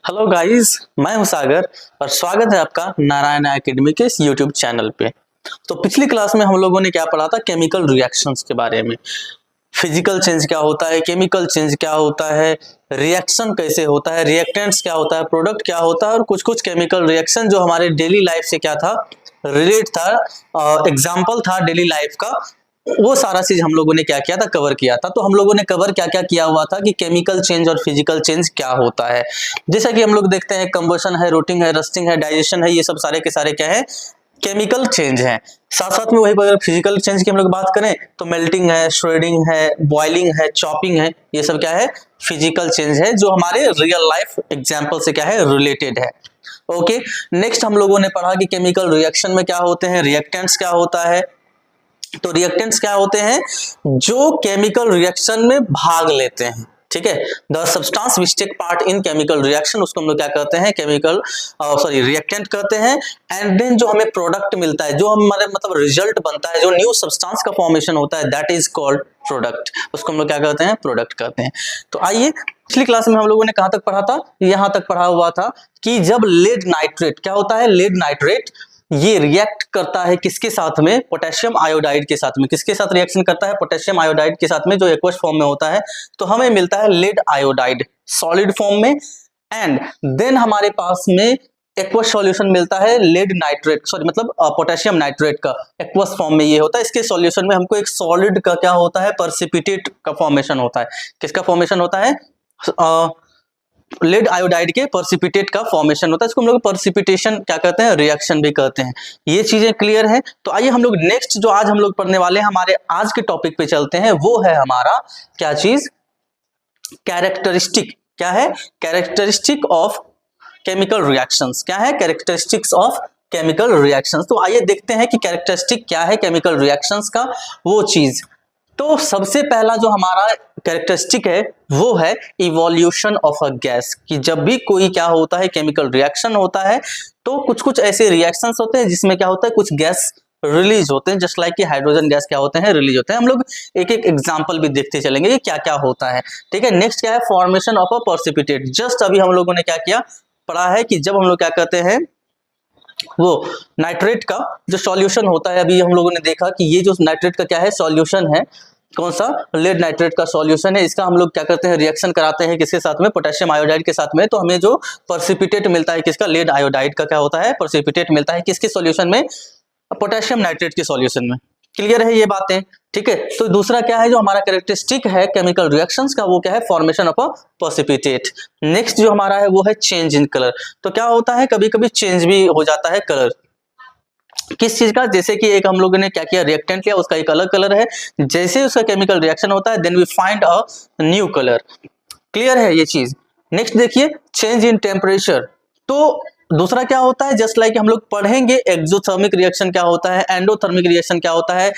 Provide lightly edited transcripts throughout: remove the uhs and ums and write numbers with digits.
Hello guys, मैं हूं सागर और स्वागत है आपका नारायण एकेडमी के इस यूट्यूब चैनल पे। तो पिछली क्लास में हम लोगों ने क्या पढ़ा था, केमिकल रिएक्शंस के बारे में। फिजिकल चेंज क्या होता है, केमिकल चेंज क्या होता है, रिएक्शन कैसे होता है, रिएक्टेंट्स क्या होता है, प्रोडक्ट क्या होता है और कुछ कुछ केमिकल रिएक्शन जो हमारे डेली लाइफ से क्या था, रिलेट था, एग्जाम्पल था डेली लाइफ का। वो सारा चीज हम लोगों ने क्या किया था, कवर किया था। तो हम लोगों ने कवर क्या क्या किया हुआ था कि केमिकल चेंज और फिजिकल चेंज क्या होता है। जैसा कि हम लोग देखते हैं, कंबशन है, रोटिंग है, रस्टिंग है, डाइजेशन है, ये सब सारे के सारे क्या है, केमिकल चेंज है। साथ साथ में वही अगर फिजिकल चेंज की हम लोग बात करें तो मेल्टिंग है, श्रेडिंग है, बॉइलिंग है, चॉपिंग है, ये सब क्या है, फिजिकल चेंज है जो हमारे रियल लाइफ एग्जाम्पल से क्या है, रिलेटेड है। ओके, नेक्स्ट हम लोगों ने पढ़ा कि केमिकल रिएक्शन में क्या होते हैं, रिएक्टेंट्स क्या होता है। तो रिएक्टेंट्स क्या होते हैं, जो केमिकल रिएक्शन में भाग लेते हैं। ठीक है, the substance which take part in chemical reaction, उसको हम लोग क्या कहते हैं, रिएक्टेंट कहते हैं। एंड देन जो हमें प्रोडक्ट मिलता है, जो हमारे मतलब रिजल्ट बनता है, जो न्यू सब्सटेंस का फॉर्मेशन होता है, दैट इज कॉल्ड प्रोडक्ट। उसको हम लोग क्या कहते हैं, प्रोडक्ट कहते हैं। तो आइए, पिछली क्लास में हम लोगों ने कहां तक पढ़ा था, यहां तक पढ़ा हुआ था कि जब लेड नाइट्रेट, क्या होता है, लेड नाइट्रेट, ये रिएक्ट करता है किसके साथ में, पोटेशियम आयोडाइड के साथ में। किसके साथ रिएक्शन करता है, पोटेशियम आयोडाइड के साथ में, जो एक्वस फॉर्म में होता है। तो हमें मिलता है लेड आयोडाइड सॉलिड फॉर्म में। एंड देन हमारे पास में एक्वस सॉल्यूशन मिलता है लेड नाइट्रेट, मतलब पोटेशियम नाइट्रेट का एक्वस फॉर्म में ये होता है। इसके सॉल्यूशन में हमको एक सॉलिड का क्या होता है, पर्सिपिटेट का फॉर्मेशन होता है। किसका फॉर्मेशन होता है, लेड आयोडाइड के पर्सिपिटेट का फॉर्मेशन होता है। इसको हम लोग पर्सिपिटेशन क्या कहते हैं, रिएक्शन भी कहते हैं। ये चीजें क्लियर है। तो आइए हम लोग नेक्स्ट जो आज हम लोग पढ़ने वाले हैं, हमारे आज के टॉपिक पे चलते हैं। वो है हमारा क्या चीज, कैरेक्टरिस्टिक। क्या है, कैरेक्टरिस्टिक ऑफ केमिकल रिएक्शंस। क्या है, कैरेक्टरिस्टिक्स ऑफ केमिकल रिएक्शंस। तो आइए देखते हैं कि कैरेक्टरिस्टिक क्या है केमिकल रिएक्शंस का, वो चीज। तो सबसे पहला जो हमारा कैरेक्टरिस्टिक है वो है इवोल्यूशन ऑफ अ गैस। कि जब भी कोई क्या होता है, केमिकल रिएक्शन होता है, तो कुछ कुछ ऐसे रिएक्शंस होते हैं जिसमें क्या होता है, कुछ गैस रिलीज होते हैं, जस्ट लाइक कि हाइड्रोजन गैस क्या होते हैं, रिलीज होते हैं। हम लोग एक एक एग्जांपल भी देखते चलेंगे कि क्या क्या होता है। ठीक है, नेक्स्ट क्या है, फॉर्मेशन ऑफ अ पर्सिपिटेट। जस्ट अभी हम लोगों ने क्या किया, पढ़ा है कि जब हम लोग क्या कहते हैं, वो नाइट्रेट का जो सॉल्यूशन होता है, अभी हम लोगों ने देखा कि ये जो नाइट्रेट का क्या है, सॉल्यूशन है, कौन सा, लेड नाइट्रेट का सॉल्यूशन है। इसका हम लोग क्या करते हैं, रिएक्शन कराते हैं किसके साथ में, पोटेशियम आयोडाइड के साथ में। तो हमें जो पर्सिपिटेट मिलता है किसका, लेड आयोडाइड का क्या होता है, पर्सिपिटेट मिलता है किसके सॉल्यूशन में, पोटेशियम नाइट्रेट के सॉल्यूशन में। क्लियर है ये बातें। ठीक है, तो दूसरा क्या है जो हमारा कैरेक्टरिस्टिक है केमिकल रिएक्शंस का, वो क्या है, फॉर्मेशन ऑफ अ पर्सिपिटेट। नेक्स्ट जो हमारा है वो है चेंज इन कलर। तो क्या होता है, कभी कभी चेंज भी हो जाता है कलर, किस चीज का, जैसे कि एक हम लोगों ने क्या किया, रिएक्टेंट लिया, उसका एक अलग कलर है, जैसे उसका केमिकल रिएक्शन होता है then we find a new colour. Clear है ये चीज। नेक्स्ट देखिए, चेंज इन टेम्परेचर। तो दूसरा क्या होता है, जस्ट लाइक हम लोग पढ़ेंगे एक्सोथर्मिक रिएक्शन क्या होता है, एंडोथर्मिक रिएक्शन क्या होता है।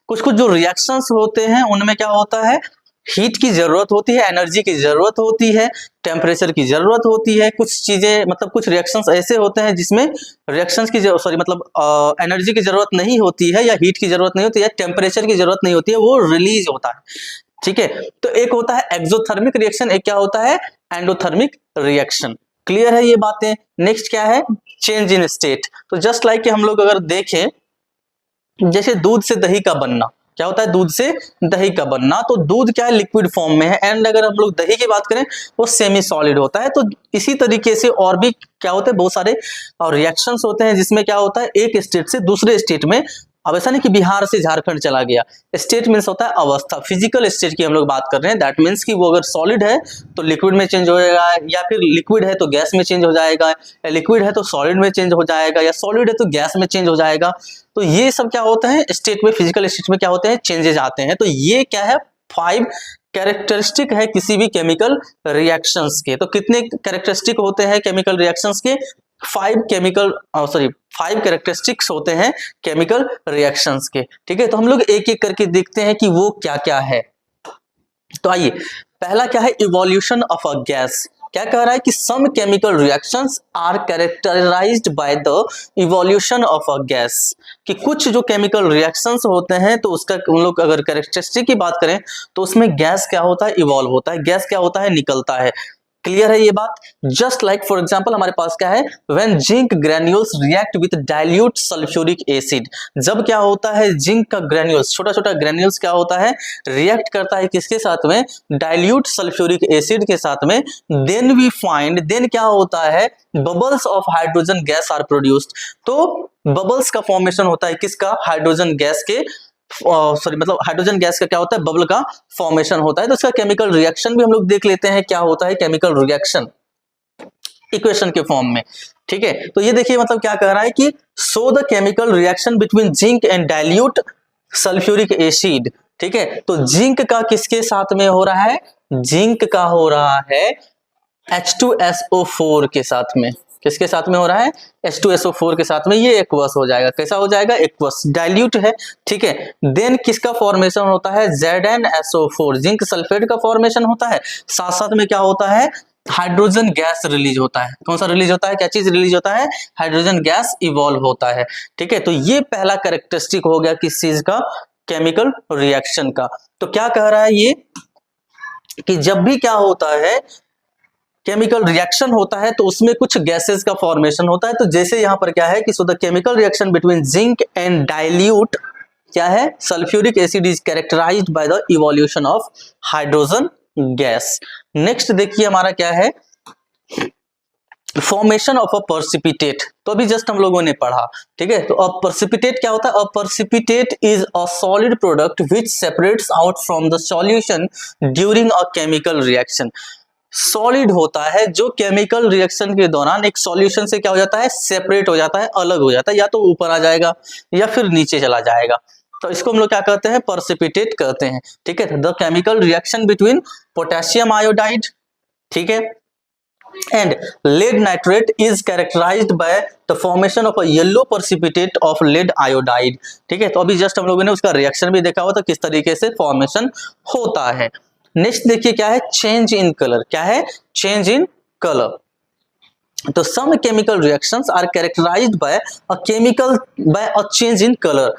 कुछ कुछ जो रिएक्शंस होते हैं उनमें क्या होता है, हीट की जरूरत होती है, एनर्जी की जरूरत होती है, टेम्परेचर की जरूरत होती है। कुछ चीजें मतलब कुछ रिएक्शंस ऐसे होते हैं जिसमें रिएक्शंस की एनर्जी की जरूरत नहीं होती है, या हीट की जरूरत नहीं होती है, टेम्परेचर की जरूरत नहीं होती है, वो रिलीज होता है। ठीक है, तो एक होता है एक्सोथर्मिक रिएक्शन, एक क्या होता है, एंडोथर्मिक रिएक्शन। क्लियर है ये बातें। नेक्स्ट क्या है, चेंज इन स्टेट। तो जस्ट लाइक कि हम लोग अगर देखें, जैसे दूध से दही का बनना, क्या होता है, दूध से दही का बनना। तो दूध क्या है, लिक्विड फॉर्म में है। एंड अगर हम लोग दही की बात करें वो सेमी सॉलिड होता है। तो इसी तरीके से और भी क्या होते हैं, बहुत सारे और रिएक्शंस होते हैं जिसमें क्या होता है, एक स्टेट से दूसरे स्टेट में। अब ऐसा नहीं कि बिहार से झारखंड चला गया। स्टेट मीन्स होता है अवस्था, फिजिकल स्टेट की हम लोग बात कर रहे हैं। दैट मीन्स कि वो अगर सॉलिड है तो लिक्विड में चेंज हो जाएगा, या फिर लिक्विड है तो गैस में चेंज हो जाएगा, या लिक्विड है तो सॉलिड में चेंज हो जाएगा, या सॉलिड है तो गैस में चेंज हो जाएगा। तो ये सब क्या होता है, स्टेट में, फिजिकल स्टेट में क्या होते हैं, चेंजेस आते हैं। तो ये क्या है, 5 कैरेक्टरिस्टिक है किसी भी केमिकल रिएक्शंस के। तो कितने कैरेक्टरिस्टिक होते हैं केमिकल रिएक्शंस के, 5 कैरेक्टरिस्टिक्स होते हैं केमिकल रिएक्शंस के। ठीक है, तो हम लोग एक एक करके देखते हैं कि वो क्या क्या है। तो आइए, पहला क्या है, इवोल्यूशन ऑफ अ गैस। क्या कह रहा है कि some chemical reactions are characterised by the evolution of a gas. कि कुछ जो केमिकल रिएक्शंस होते हैं तो उसका हम लोग अगर कैरेक्टरिस्टिक की बात करें तो उसमें गैस क्या होता है, इवॉल्व होता है, गैस क्या होता है, निकलता है। क्लियर है ये बात? जस्ट लाइक फॉर एग्जांपल हमारे पास क्या है, when zinc granules react with dilute sulphuric acid, जब क्या होता है जिंक का ग्रेन्यूल्स, छोटा छोटा ग्रेन्यूल्स क्या होता है, रिएक्ट करता है किसके साथ में, डाइल्यूट सल्फ्यूरिक एसिड के साथ में, देन वी फाइंड, देन क्या होता है, bubbles of hydrogen gas are produced. तो बबल्स का फॉर्मेशन होता है किसका, हाइड्रोजन गैस के, सॉरी मतलब हाइड्रोजन गैस का क्या होता है, बबल का फॉर्मेशन होता है। तो इसका केमिकल रिएक्शन भी हम लोग देख लेते हैं, क्या होता है केमिकल रिएक्शन इक्वेशन के फॉर्म में। ठीक है, तो ये देखिए मतलब क्या कह रहा है कि show the chemical reaction between zinc and dilute sulphuric acid. ठीक है, तो जिंक का किसके साथ में हो रहा है, जिंक का हो रहा है H2SO4 के साथ में, किसके साथ में हो रहा है, H2SO4 के साथ में, ये एक्वस हो जाएगा, कैसा हो जाएगा, एक्वस, डाइल्यूट है। ठीक है, देन किसका फॉर्मेशन होता है, ZnSO4, जिंक सल्फेट का फॉर्मेशन होता है, साथ साथ में क्या होता है, हाइड्रोजन गैस रिलीज होता है। कौन सा रिलीज होता है, क्या चीज रिलीज होता है, हाइड्रोजन गैस इवॉल्व होता है। ठीक है, तो ये पहला कैरेक्टरिस्टिक हो गया किस चीज का, केमिकल रिएक्शन का। तो क्या कह रहा है ये कि जब भी क्या होता है केमिकल रिएक्शन होता है तो उसमें कुछ गैसेस का फॉर्मेशन होता है। तो जैसे यहां पर क्या है कि so the chemical reaction between zinc and dilute क्या है, sulphuric acid is characterised by the evolution of hydrogen gas. Next देखिए हमारा क्या है, फॉर्मेशन ऑफ अ पर्सिपिटेट। तो अभी जस्ट हम लोगों ने पढ़ा, ठीक है, तो अ पर्सिपिटेट क्या होता है, a precipitate is a solid product which separates out from the solution during a chemical reaction. Solid होता है जो केमिकल रिएक्शन के दौरान एक सॉल्यूशन से क्या हो जाता है, सेपरेट हो जाता है, अलग हो जाता है, या तो ऊपर आ जाएगा या फिर नीचे चला जाएगा। तो इसको हम लोग क्या कहते हैं, पर्सिपिटेट कहते हैं। ठीक है, the chemical reaction between potassium iodide, ठीक है, and lead nitrate is characterized by the formation of a yellow precipitate of lead iodide। ठीक है, तो अभी जस्ट हम लोगों ने उसका रिएक्शन भी देखा हुआ था किस तरीके से फॉर्मेशन होता है। नेक्स्ट देखिए क्या है, चेंज इन कलर। क्या है, चेंज इन कलर। तो some chemical reactions are characterised by a change in colour.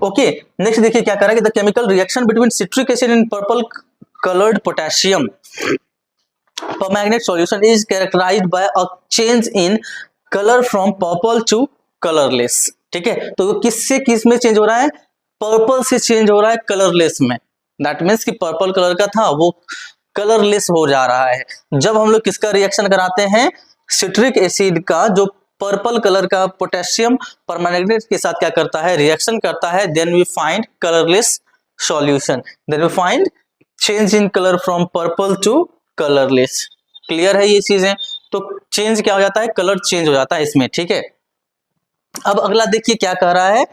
Okay, next देखिए क्या कर रहा है कि the chemical reaction between citric acid and purple coloured potassium permanganate solution is characterized by a change in color from purple to colorless। ठीक है, तो किससे किस में चेंज हो रहा है, पर्पल से चेंज हो रहा है कलरलेस में। दैट मीन्स कि पर्पल कलर का था वो कलरलेस हो जा रहा है। जब हम लोग किसका रिएक्शन कराते हैं, सिट्रिक एसिड का, जो पर्पल कलर का पोटेशियम परमैंगनेट के साथ क्या करता है, रिएक्शन करता है, then we find colourless solution, then we find change in colour from purple to colourless. Clear है ये चीजें? तो चेंज क्या हो जाता है, कलर चेंज हो जाता है इसमें। ठीक है, अब अगला देखिए क्या कह रहा है,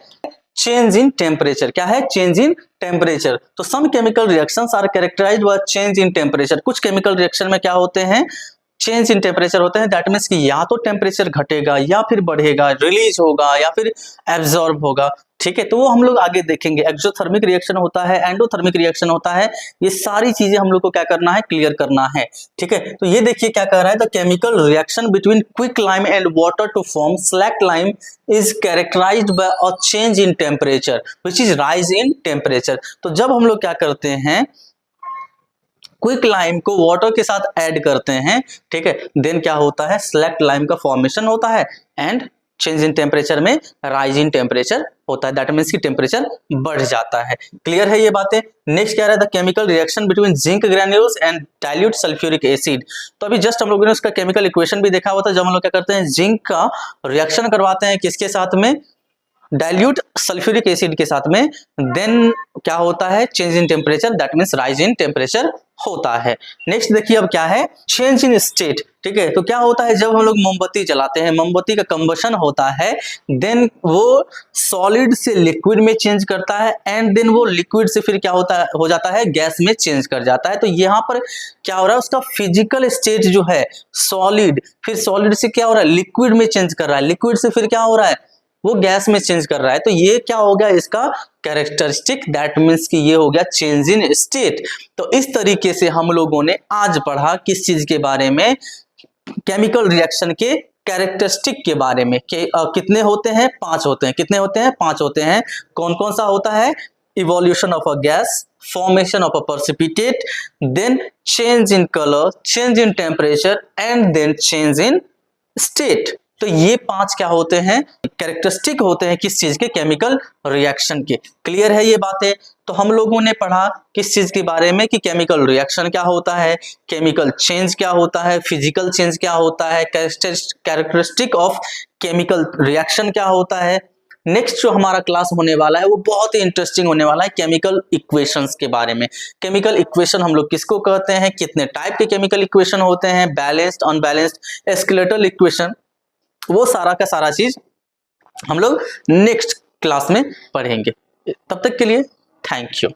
चेंज इन टेम्परेचर। क्या है, चेंज इन टेम्परेचर। तो some chemical reactions are characterised by change in temperature. कुछ केमिकल रिएक्शन में क्या होते हैं, चेंज इन टेम्परेचर होते हैं। दैट मीन्स कि या तो टेम्परेचर घटेगा या फिर बढ़ेगा, रिलीज होगा या फिर एब्जॉर्ब होगा। ठीक है, तो वो हम लोग आगे देखेंगे। एक्सोथर्मिक रिएक्शन होता है, एंडोथर्मिक रिएक्शन होता है, ये सारी चीजें हम लोग को क्या करना है, क्लियर करना है। ठीक है, तो ये देखिए क्या कह रहा है, the chemical reaction between quick lime and water to form slack lime is characterised by a change in temperature which is rise in temperature. तो जब हम लोग क्या करते हैं, क्विक लाइम को वाटर के साथ ऐड करते हैं, ठीक है, देन क्या होता है, स्लैक्ट लाइम का फॉर्मेशन होता है एंड चेंज इन टेम्परेचर में राइज इन टेम्परेचर होता है। दैट मीन्स कि टेम्परेचर बढ़ जाता है। क्लियर है ये बातें? नेक्स्ट क्या है, the chemical reaction between zinc granules and dilute sulphuric acid. तो अभी जस्ट हम लोगों ने उसका केमिकल इक्वेशन भी देखा हुआ था। जब हम लोग क्या करते हैं, जिंक का रिएक्शन करवाते हैं किसके साथ में, डाइल्यूट सल्फ्यूरिक एसिड के साथ में, देन क्या होता है, change in temperature, that means rise in temperature होता है। नेक्स्ट देखिए अब क्या है, चेंज इन स्टेट। ठीक है, तो क्या होता है, जब हम लोग मोमबत्ती जलाते हैं, मोमबत्ती का कंबशन होता है, देन वो सॉलिड से लिक्विड में चेंज करता है एंड देन वो लिक्विड से फिर क्या होता है, हो जाता है गैस में चेंज कर जाता है। तो यहाँ पर क्या हो रहा है, उसका फिजिकल स्टेट जो है सॉलिड, फिर सॉलिड से क्या हो रहा है, लिक्विड में चेंज कर रहा है, लिक्विड से फिर क्या हो रहा है, वो गैस में चेंज कर रहा है। तो ये क्या हो गया, इसका कैरेक्टरिस्टिक, दैट मीन्स कि ये हो गया चेंज इन स्टेट। तो इस तरीके से हम लोगों ने आज पढ़ा किस चीज के बारे में, केमिकल रिएक्शन के कैरेक्टरिस्टिक के बारे में। कितने होते हैं, 5 होते हैं। कितने होते हैं, 5 होते हैं। कौन कौन सा होता है, evolution of a gas, formation of a precipitate, then change in color, change in temperature and then change in state। तो ये 5 क्या होते हैं, कैरेक्टरिस्टिक होते हैं किस चीज के, केमिकल रिएक्शन के। क्लियर है ये बातें। तो हम लोगों ने पढ़ा किस चीज के बारे में कि केमिकल रिएक्शन क्या होता है, केमिकल चेंज क्या होता है, फिजिकल चेंज क्या होता है, कैरेक्टरिस्टिक ऑफ केमिकल रिएक्शन क्या होता है। नेक्स्ट जो हमारा क्लास होने वाला है वो बहुत ही इंटरेस्टिंग होने वाला है, केमिकल इक्वेशंस के बारे में। केमिकल इक्वेशन हम लोग किसको कहते हैं, कितने टाइप के केमिकल इक्वेशन होते हैं, बैलेंस्ड, अनबैलेंस्ड, स्केलेटल इक्वेशन, वो सारा का सारा चीज हम लोग नेक्स्ट क्लास में पढ़ेंगे। तब तक के लिए थैंक यू।